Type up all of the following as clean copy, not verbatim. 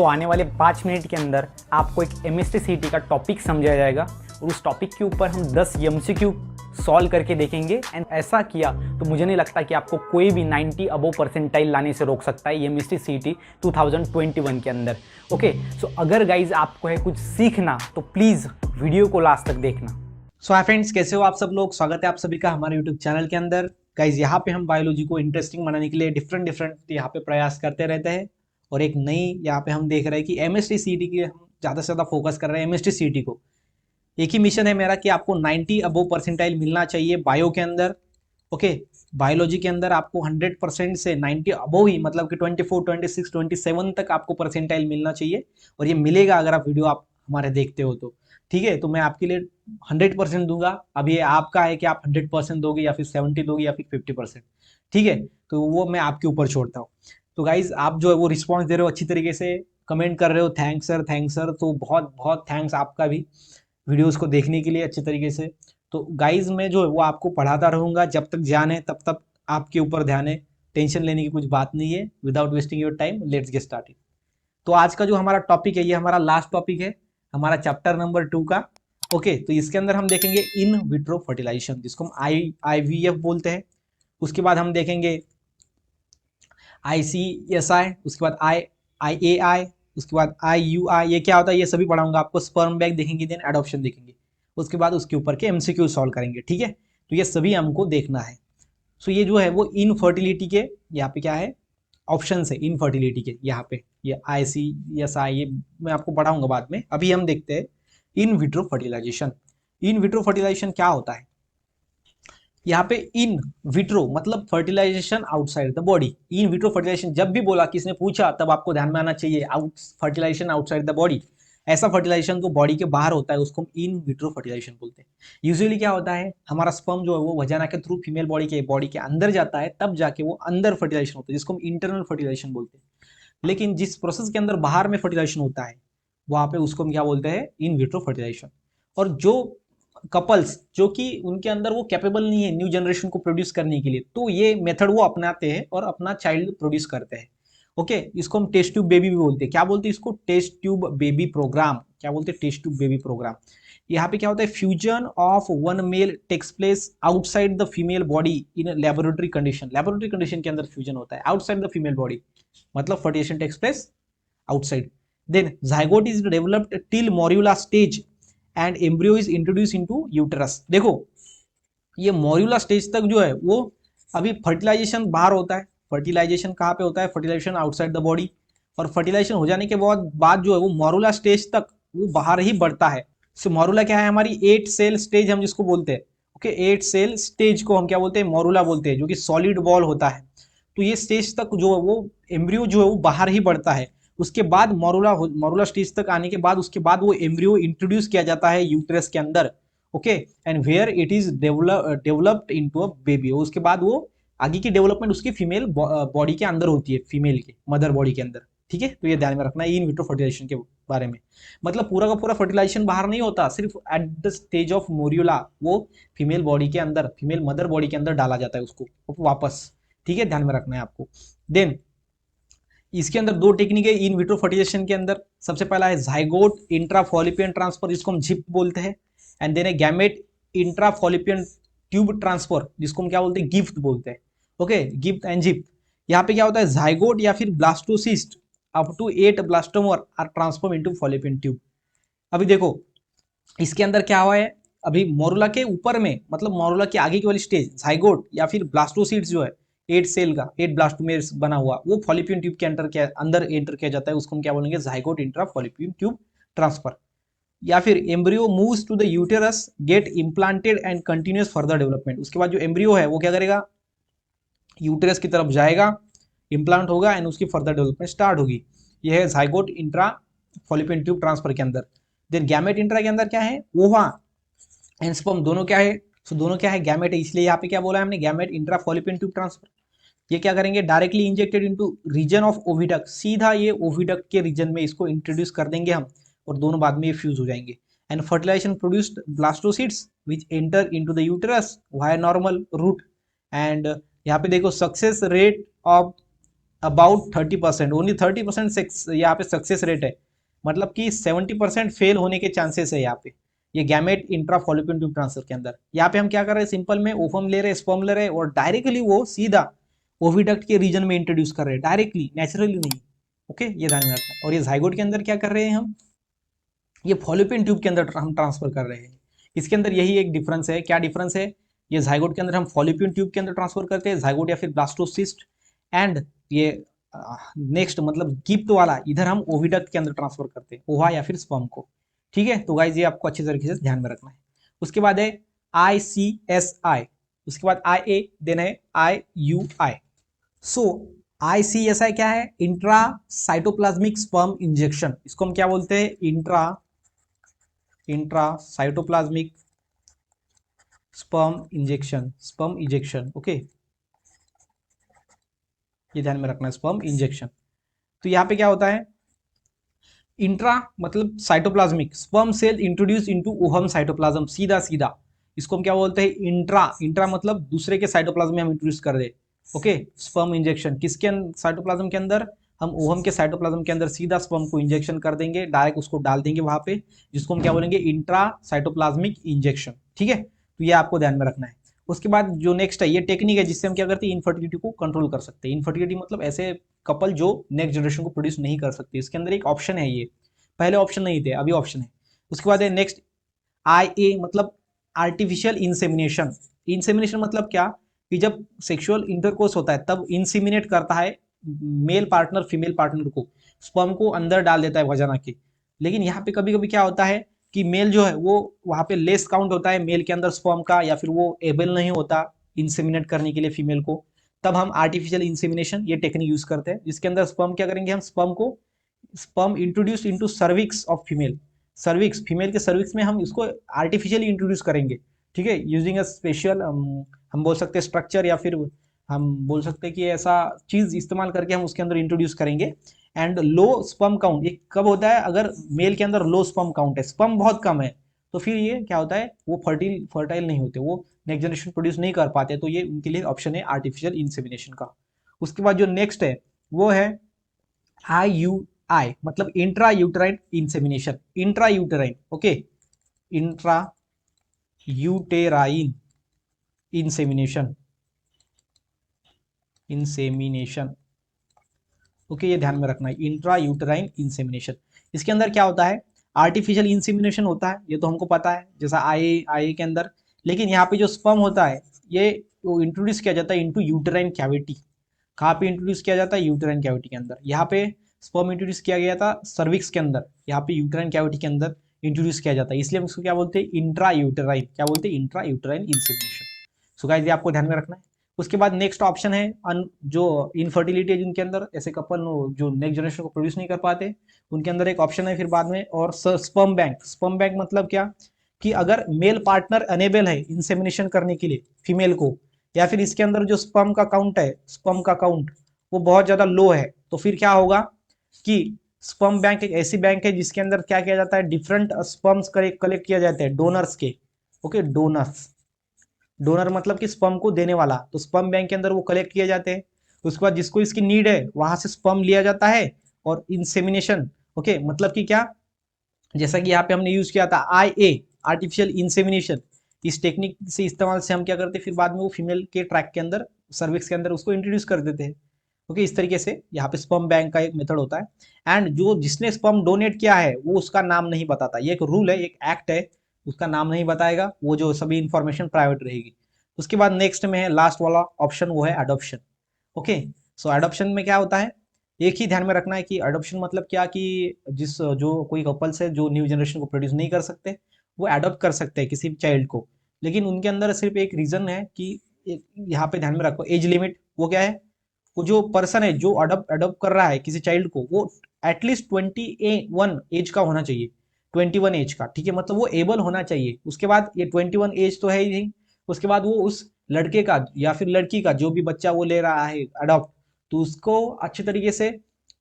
आने वाले 5 मिनट के अंदर आपको एक MST-CET का टॉपिक समझाया जाएगा और उस टॉपिक के ऊपर हम 10 MCQ सॉल्व करके देखेंगे। एंड ऐसा किया तो मुझे नहीं लगता कि आपको कोई भी 90 अबव परसेंटाइल लाने से रोक सकता है MST-CET 2021 के अंदर। ओके, सो अगर गाइज आपको है कुछ सीखना तो प्लीज़ वीडियो को लास्ट तक देखना। सो हाय फ्रेंड्स, कैसे हो आप सब लोग। स्वागत है आप सभी का हमारे यूट्यूब चैनल के अंदर। गाइज यहाँ पे हम बायोलॉजी को इंटरेस्टिंग बनाने के लिए डिफरेंट यहाँ पे प्रयास करते रहते हैं और एक नई यहाँ पे हम देख रहे हैं कि MST-CET की हम ज़्यादा से ज़्यादा फोकस कर रहे हैं। MST-CET को एक ही मिशन है मेरा कि आपको 90 अबव परसेंटाइल मिलना चाहिए बायो के अंदर। ओके, बायोलॉजी के अंदर आपको 100% से 90 अबव ही, मतलब कि 24, 26, 27 तक आपको परसेंटाइल मिलना चाहिए और ये मिलेगा अगर आप वीडियो आप हमारे देखते हो तो। ठीक है, तो मैं आपके लिए 100% दूंगा। अब ये आपका है कि आप 100% दोगे या फिर 70 दोगे या फिर 50%। ठीक है, तो वो मैं आपके ऊपर छोड़ता हूँ। तो गाइज आप जो है वो रिस्पॉन्स दे रहे हो अच्छी तरीके से, कमेंट कर रहे हो, थैंक्स सर थैंक्स सर, तो बहुत बहुत थैंक्स आपका भी वीडियोस को देखने के लिए अच्छे तरीके से। तो गाइज मैं जो है वो आपको पढ़ाता रहूंगा जब तक ध्यान है, तब तक आपके ऊपर ध्यान है। टेंशन लेने की कुछ बात नहीं है। Without wasting your time let's get started. तो आज का जो हमारा टॉपिक है ये हमारा लास्ट टॉपिक है, हमारा चैप्टर नंबर 2 का। ओके, तो इसके अंदर हम देखेंगे इन विट्रो फर्टिलाइजेशन, जिसको हम IVF बोलते हैं। उसके बाद हम देखेंगे ICSI, उसके बाद IAI, उसके बाद IUI। ये क्या होता है ये सभी पढ़ाऊंगा आपको। स्पर्म बैंक देखेंगे, देन एडॉप्शन देखेंगे, उसके बाद उसके ऊपर के MCQ सॉल्व करेंगे। ठीक है, तो ये सभी हमको देखना है। सो ये जो है वो इनफर्टिलिटी के यहाँ पे क्या है, ऑप्शन है इनफर्टिलिटी के। यहाँ पे ये ICSI ये मैं आपको पढ़ाऊंगा बाद में। अभी हम देखते हैं in vitro fertilisation. In vitro fertilisation क्या होता है। यहाँ पे इन विट्रो मतलब fertilisation outside the body. In vitro fertilisation जब भी बोला, किसने पूछा, तब आपको ध्यान में आना चाहिए out fertilisation outside the body. ऐसा फर्टिलाइजेशन जो बॉडी के बाहर होता है उसको हम इन विट्रो फर्टिलाइजेशन बोलते हैं। यूजुअली क्या होता है, हमारा स्पर्म जो है वो वजाना के थ्रू फीमेल बॉडी के अंदर जाता है, तब जाके वो अंदर फर्टिलाइजेशन होता है, जिसको हम इंटरनल फर्टिलाइजेशन बोलते हैं। लेकिन जिस प्रोसेस के अंदर बाहर में फर्टिलाइजेशन होता है वहां पे उसको हम क्या बोलते हैं, इन विट्रो फर्टिलाइजेशन। और जो कपल्स जो कि उनके अंदर वो कैपेबल नहीं है न्यू जनरेशन को प्रोड्यूस करने के लिए, तो ये मेथड वो अपनाते हैं और अपना चाइल्ड प्रोड्यूस करते हैं। ओके, इसको हम टेस्ट ट्यूब बेबी भी बोलते हैं। क्या बोलते हैं इसको, टेस्ट ट्यूब बेबी प्रोग्राम। क्या बोलते हैं, टेस्ट ट्यूब बेबी प्रोग्राम। यहाँ पे क्या होता है, fusion of one male takes place outside the female body in laboratory condition. Laboratory condition के अंदर फ्यूजन होता है आउटसाइड द फीमेल बॉडी, मतलब fertilisation takes place outside. Then zygote is developed till morula stage and embryo is introduce into uterus. देखो ये morula stage तक जो है वो अभी फर्टिलाइजेशन बाहर होता है। फर्टिलाइजेशन कहाँ पे होता है, फर्टिलाइजेशन आउटसाइड द बॉडी। और फर्टिलाइजेशन हो जाने के बाद जो है वो मोरुला स्टेज तक वो बाहर ही बढ़ता है। सो मोरुला क्या है, हमारी 8 सेल स्टेज हम जिसको बोलते हैं। ओके, 8 सेल स्टेज को हम क्या बोलते हैं, मोरुला बोलते हैं, जो कि सॉलिड बॉल होता है। तो ये स्टेज तक जो है वो एम्ब्रियो जो है वो बाहर ही बढ़ता है। उसके बाद मोरुला स्टेज तक आने के बाद उसके बाद वो एम्ब्रियो इंट्रोड्यूस किया जाता है यूट्रस के अंदर। Okay, and where it is developed into a baby. उसके बाद वो आगे की डेवलपमेंट उसकी फीमेल बॉडी के अंदर होती है, फीमेल के मदर बॉडी के अंदर। ठीक है, तो ये ध्यान में रखना है इन विट्रो फर्टिलाइजेशन के बारे में। मतलब पूरा का पूरा फर्टिलाइजेशन बाहर नहीं होता, सिर्फ at the stage of morula वो फीमेल बॉडी के अंदर, फीमेल मदर बॉडी के अंदर डाला जाता है उसको वापस। ठीक है, ध्यान में रखना है आपको। देन इसके अंदर 2 टेक्निक है इन विट्रो फर्टिलाइजेशन के अंदर। सबसे पहला है जाइगोट इंट्राफॉलिपियन ट्रांसफर, जिसको हम जिप बोलते हैं। एंड देन है गैमेट इंट्राफॉलिपियन ट्यूब ट्रांसफर, जिसको हम क्या बोलते हैं, गिफ्ट बोलते हैं। Okay, gift and zip. यहाँ पे क्या होता है, जाइगोट या फिर blastocyst up to 8 blastomere are transform into fallopian tube. अभी देखो इसके अंदर क्या हुआ है, अभी मोरुला के ऊपर में, मतलब मोरुला के आगे की वाली स्टेज जाइगोट या फिर ब्लास्टोसिस्ट जो है 8 सेल का, 8 ब्लास्टोमेर्स बना हुआ, वो फॉलिपियन ट्यूब के अंदर एंटर किया जाता है। उसको हम क्या बोलेंगे, zygote intra fallopian tube transfer. या फिर embryo moves to the uterus get implanted and continues further development. उसके बाद जो एम्ब्रियो है वो क्या करेगा, यूटेरस की तरफ जाएगा, इम्प्लांट होगा एंड उसकी फर्दर डेवलपमेंट स्टार्ट होगी। यह है zygote intra fallopian tube transfer के अंदर। देन गैमेट इंट्रा के अंदर क्या है, ओवा एंड स्पर्म दोनों क्या है, सो दोनों क्या है, गैमेट है। इसलिए यहाँ पे क्या बोला है हमने, gamete intra fallopian tube transfer. ये क्या करेंगे, directly injected into region of oviduct, सीधा ये ओविडक्ट के रीजन में इसको इंट्रोड्यूस कर देंगे हम, और दोनों बाद में ये फ्यूज हो जाएंगे। And fertilization produced blastocysts which enter into the uterus via normal route. And यहाँ पे देखो success rate of about 30%, only 30% यहाँ पे सक्सेस रेट है, मतलब कि 70% फेल होने के चांसेस है यहाँ पे ये gamete intra Fallopian tube transfer के अंदर। यहाँ पे हम क्या कर रहे हैं, सिंपल में ओवम ले रहे हैं, स्पर्म ले रहे हैं और डायरेक्टली वो सीधा ओविडक्ट के रीजन में इंट्रोड्यूस कर रहे हैं, डायरेक्टली, नेचुरली नहीं। ओके, ये ध्यान में रखना है। और ये जाइगोट के अंदर क्या कर रहे हैं हम, ये फॉलोपियन ट्यूब के अंदर हम ट्रांसफर कर रहे हैं। इसके अंदर यही एक डिफरेंस है। क्या डिफरेंस है, ये जाइगोट के अंदर हम फॉलोपियन ट्यूब के अंदर ट्रांसफर करते हैं, जाइगोट या फिर ब्लास्टोसिस्ट, एंड ये नेक्स्ट मतलब गिफ्ट वाला इधर हम ओविडक्ट के अंदर ट्रांसफर करते हैं, ओवा या फिर स्पर्म को। ठीक है, तो गाइज ये आपको अच्छी तरीके से ध्यान में रखना है। उसके बाद है ICSI, उसके बाद IA, देन है IUI। सो ICSI क्या है, इंट्रा साइटोप्लाज्मिक स्पर्म इंजेक्शन, इसको हम क्या बोलते हैं, intra cytoplasmic sperm injection. Okay, ये ध्यान में रखना है, स्पर्म इंजेक्शन। तो यहाँ पे क्या होता है, इंट्रा मतलब cytoplasmic, sperm cell introduce into ovum cytoplasm, सीधा सीधा इसको हम क्या बोलते हैं, इंट्रा मतलब दूसरे के साइटोप्लाज्म में हम इंट्रोड्यूस कर दे। ओके, स्पर्म इंजेक्शन किसके साइटोप्लाज्म के अंदर, हम ओहम के साइटोप्लाज्म के अंदर सीधा स्पर्म को इंजेक्शन कर देंगे, डायरेक्ट उसको डाल देंगे वहां पे, जिसको हम क्या बोलेंगे, इंट्रा साइटोप्लाज्मिक इंजेक्शन। ठीक है, तो ये आपको ध्यान में रखना है। उसके बाद जो नेक्स्ट है, ये टेक्निक है जिससे हम क्या करते हैं, इनफर्टिलिटी को कंट्रोल कर सकते हैं। इनफर्टिलिटी मतलब ऐसे कपल जो नेक्स्ट जनरेशन को प्रोड्यूस नहीं कर सकते, इसके अंदर एक ऑप्शन है, ये पहले ऑप्शन नहीं थे, अभी ऑप्शन है। उसके बाद है नेक्स्ट IA मतलब आर्टिफिशियल इंसेमिनेशन। इंसेमिनेशन मतलब क्या, कि जब सेक्सुअल इंटरकोर्स होता है तब इंसेमिनेट करता है मेल पार्टनर फीमेल पार्टनर को, स्पर्म को अंदर डाल देता है वजाना के। लेकिन यहाँ पे कभी कभी क्या होता है कि मेल जो है वो वहाँ पे लेस काउंट होता है मेल के अंदर स्पर्म का, या फिर वो एबल नहीं होता इंसेमिनेट करने के लिए फीमेल को, तब हम आर्टिफिशियल इंसेमिनेशन ये टेक्निक यूज करते हैं, जिसके अंदर स्पर्म क्या करेंगे, हम sperm introduce into cervix of female, cervix female के सर्विक्स में हम इसको आर्टिफिशियली इंट्रोड्यूस करेंगे। ठीक है, यूजिंग अ स्पेशल हम बोल सकते हैं स्ट्रक्चर, या फिर हम बोल सकते हैं कि ऐसा चीज इस्तेमाल करके हम उसके अंदर इंट्रोड्यूस करेंगे। एंड लो स्पर्म काउंट, ये कब होता है, अगर मेल के अंदर लो स्पर्म काउंट है, स्पर्म बहुत कम है, तो फिर ये क्या होता है, वो फर्टाइल नहीं होते, वो नेक्स्ट जनरेशन प्रोड्यूस नहीं कर पाते, तो ये उनके लिए ऑप्शन है आर्टिफिशियल इंसेमिनेशन का। उसके बाद जो नेक्स्ट है वो है IUI मतलब intra uterine insemination, intra uterine. Okay, intra uterine insemination, okay, ये ध्यान में रखना है, इंट्रा यूटेराइन इंसेमिनेशन। इसके अंदर क्या होता है, आर्टिफिशियल इंसेमिनेशन होता है, ये तो हमको पता है, जैसा IA के अंदर। लेकिन यहाँ पे जो स्पर्म होता है ये इंट्रोड्यूस किया जाता है इनटू यूटेराइन कैविटी। कहाँ पे इंट्रोड्यूस किया जाता है, यूटेराइन कैविटी के अंदर। यहाँ पे स्पर्म इंट्रोड्यूस किया गया था सर्विक्स के अंदर, यहाँ पे यूटेराइन कैविटी के अंदर इंट्रोड्यूस किया जाता है, इसलिए हम इसको क्या बोलते हैं, इंट्रा यूटेराइन, क्या बोलते हैं, intra uterine insemination. So guys ये आपको ध्यान में रखना है। उसके बाद नेक्स्ट ऑप्शन है जो इनफर्टिलिटी है जिनके अंदर, ऐसे कपल जो नेक्स्ट जनरेशन को प्रोड्यूस नहीं कर पाते, उनके अंदर एक ऑप्शन है फिर बाद में, और स्पर्म बैंक। स्पर्म बैंक मतलब क्या, कि अगर मेल पार्टनर अनेबल है इंसेमिनेशन करने के लिए फीमेल को, या फिर इसके अंदर जो स्पर्म का काउंट है, स्पर्म का काउंट वो बहुत ज्यादा लो है, तो फिर क्या होगा कि स्पर्म बैंक एक ऐसी बैंक है जिसके अंदर क्या किया जाता है, डिफरेंट स्पर्म्स कलेक्ट किया जाते हैं डोनर्स के। ओके, डोनर मतलब कि स्पर्म को देने वाला, तो स्पर्म बैंक के अंदर वो कलेक्ट किए जाते हैं। उसके बाद जिसको इसकी नीड है वहां से स्पर्म लिया जाता है और इंसेमिनेशन। ओके, मतलब कि क्या, जैसा कि यहाँ पे हमने यूज किया था IA आर्टिफिशियल इंसेमिनेशन, इस टेक्निक से इस्तेमाल से हम क्या करते हैं, फिर बाद में वो फीमेल के ट्रैक के अंदर, सर्विक्स के अंदर उसको इंट्रोड्यूस कर देते हैं। ओके, इस तरीके से यहाँ पे स्पर्म बैंक का एक मेथड होता है। एंड जो जिसने स्पर्म डोनेट किया है वो उसका नाम नहीं बताता, ये एक रूल है, एक एक्ट है, उसका नाम नहीं बताएगा, वो जो सभी इंफॉर्मेशन प्राइवेट रहेगी। उसके बाद नेक्स्ट में है लास्ट वाला ऑप्शन, वो है अडॉप्शन। ओके, सो अडॉप्शन में क्या होता है, एक ही ध्यान में रखना है कि अडॉप्शन मतलब क्या, कि जो कोई कपल्स है जो न्यू जनरेशन को प्रोड्यूस नहीं कर सकते, वो अडॉप्ट कर सकते हैं किसी चाइल्ड को। लेकिन उनके अंदर सिर्फ एक रीजन है कि यहाँ पे ध्यान में रखो, एज लिमिट। वो क्या है, वो जो पर्सन है जो अडॉप्ट कर रहा है किसी चाइल्ड को, वो एटलीस्ट 21 एज का होना चाहिए, 21 एज का। ठीक है, मतलब वो एबल होना चाहिए। उसके बाद ये 21 एज तो है ही नहीं, उसके बाद वो उस लड़के का या फिर लड़की का जो भी बच्चा वो ले रहा है अडॉप्ट, तो उसको अच्छे तरीके से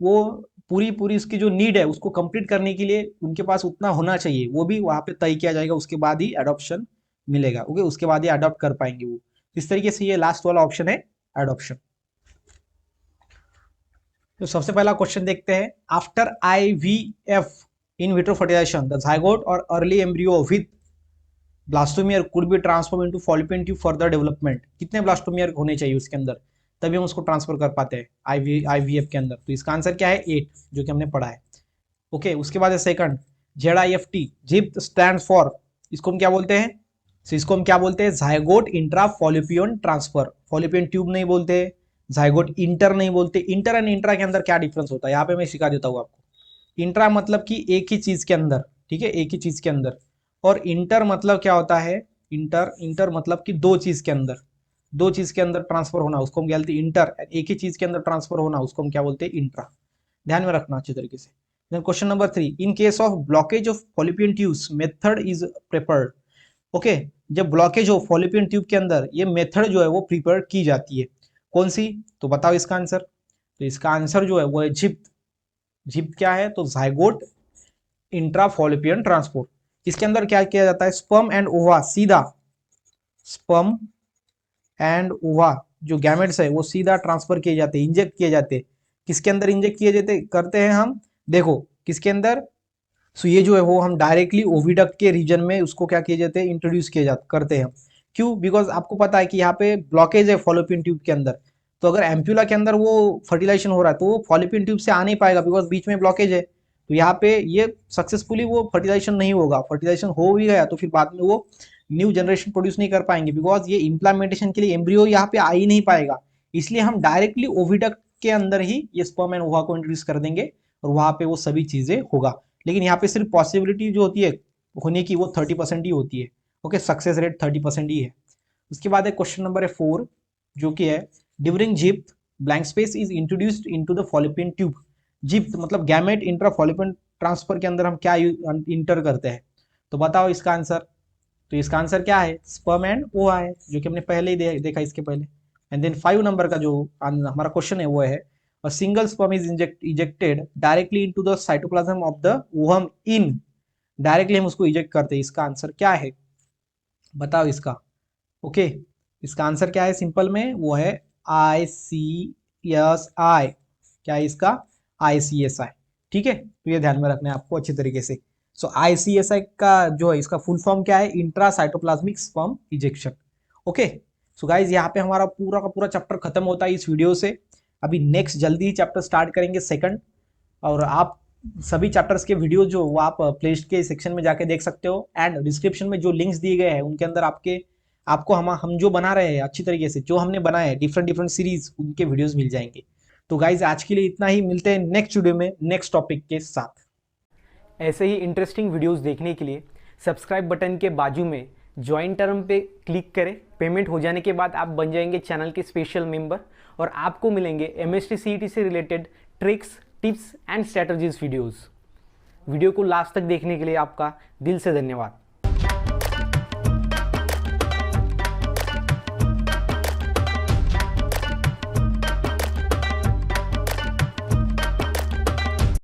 वो पूरी पूरी उसकी जो नीड है उसको कंप्लीट करने के लिए उनके पास उतना होना चाहिए, वो भी वहां पे तय किया जाएगा, उसके बाद ही अडॉप्शन मिलेगा। ओके, उसके बाद ही अडॉप्ट कर पाएंगे वो। इस तरीके से ये लास्ट वाला ऑप्शन है अडॉप्शन। तो सबसे पहला क्वेश्चन देखते हैं, after IVF in vitro fertilization the zygote और early embryo with blastomere could be transform into fallopian tube further development. कितने ब्लास्टोमियर होने चाहिए उसके अंदर, तभी हम उसको ट्रांसफर कर पाते हैं IVF के अंदर। तो इसका आंसर क्या है, 8, जो कि हमने पढ़ा है। ओके, उसके बाद है सेकंड, ZIFT, जिप्ट स्टैंड फॉर, इसको हम क्या बोलते हैं, इसको हम क्या बोलते हैं, zygote intra Fallopian transfer. Fallopian tube नहीं बोलते, जाइगोट इंटर नहीं बोलते। इंटर एंड इंट्रा के अंदर क्या डिफरेंस होता है, यहाँ पे मैं सिखा देता हूँ आपको। इंट्रा मतलब कि एक ही चीज के अंदर, ठीक है, एक ही चीज के अंदर। और इंटर मतलब क्या होता है, इंटर मतलब कि दो चीज के अंदर, दो चीज के अंदर ट्रांसफर होना, उसको हम क्या बोलते हैं इंटर। एक ही चीज के अंदर ट्रांसफर होना, उसको हम क्या बोलते हैं इंट्रा। ध्यान में रखना अच्छे तरीके से। Then question number 3, in case of blockage of fallopian tubes method is prepared। Okay, जब ब्लॉकेज हो फॉलोपियन ट्यूब के अंदर, ये मेथड जो है वो प्रिपेयर की जाती है। कौन सी, तो बताओ इसका आंसर। तो इसका आंसर जो है वो है जिप्ट। जिप्ट क्या है, तो जाइगोट इंट्रा फॉलोपियन ट्रांसपोर्ट। इसके अंदर क्या किया जाता है, स्पर्म एंड ओवा सीधा, स्पर्म एंड ओवा जो गैमेट्स है वो सीधा ट्रांसफर किए जाते हैं, इंजेक्ट किए जाते हैं। किसके अंदर इंजेक्ट किए जाते करते हैं हम, देखो किसके अंदर। सो ये जो है वो हम डायरेक्टली ओविडक्ट के रीजन में उसको क्या किए जाते हैं, इंट्रोड्यूस किए जाते करते हैं। क्यों, बिकॉज आपको पता है कि यहाँ पे ब्लॉकेज है फॉलोपियन ट्यूब के अंदर। तो अगर एम्प्यूला के अंदर वो फर्टिलाइजेशन हो रहा है तो वो फॉलोपियन ट्यूब से आ नहीं पाएगा, बिकॉज बीच में ब्लॉकेज है। तो यहाँ पे ये सक्सेसफुली वो फर्टिलाइजेशन नहीं होगा। फर्टिलाइजेशन हो भी गया तो फिर बाद में वो न्यू जनरेशन प्रोड्यूस नहीं कर पाएंगे, बिकॉज ये इम्प्लांटेशन के लिए एम्ब्रियो यहाँ पे आ ही नहीं पाएगा। इसलिए हम डायरेक्टली ओविडक्ट के अंदर ही ये स्पर्म एंड ओवा को इंट्रोड्यूस कर देंगे और वहां पे वो सभी चीजें होगा। लेकिन यहाँ पे सिर्फ पॉसिबिलिटी जो होती है होने की वो 30% ही होती है। ओके, सक्सेस रेट 30% ही है। उसके बाद है क्वेश्चन नंबर 4, जो कि है during ZIFT blank space is introduced into the fallopian tube. ZIFT मतलब गैमेट इंट्रा फॉलोपियन ट्रांसफर के अंदर हम क्या इंटर करते हैं, तो बताओ इसका आंसर। तो इसका आंसर क्या है, स्पर्म एंड ओवा है, जो कि हमने पहले ही देखा इसके पहले। एंड देन 5 नंबर का जो हमारा क्वेश्चन है वो है a single sperm is ejected directly into the cytoplasm of the ovum in, directly हम उसको इजेक्ट करते हैं। इसका आंसर क्या है, बताओ इसका। ओके, इसका आंसर क्या है, सिंपल में वो है ICSI। क्या है इसका, ICSI। ठीक है, तो ये ध्यान में रखना है आपको अच्छे तरीके से। सो ICSI का जो है इसका फुल फॉर्म क्या है, intra cytoplasmic sperm ejection. Okay, so guys यहाँ पे हमारा पूरा का पूरा चैप्टर खत्म होता है इस वीडियो से। अभी नेक्स्ट जल्दी ही चैप्टर स्टार्ट करेंगे सेकंड। और आप सभी चैप्टर्स के वीडियो जो वो आप प्लेलिस्ट के सेक्शन में जाके देख सकते हो, एंड डिस्क्रिप्शन में जो लिंक्स दिए गए हैं उनके अंदर आपको हम जो बना रहे हैं अच्छी तरीके से, जो हमने बनाए हैं डिफरेंट डिफरेंट सीरीज, उनके वीडियोस मिल जाएंगे। तो गाइज आज के लिए इतना ही, मिलते हैं नेक्स्ट वीडियो में नेक्स्ट टॉपिक के साथ। ऐसे ही इंटरेस्टिंग वीडियोस देखने के लिए सब्सक्राइब बटन के बाजू में ज्वाइन टर्म पे क्लिक करें। पेमेंट हो जाने के बाद आप बन जाएंगे चैनल के स्पेशल मेंबर और आपको मिलेंगे MST CET से related tricks, tips and strategies videos. Video को लास्ट तक देखने के लिए आपका दिल से धन्यवाद।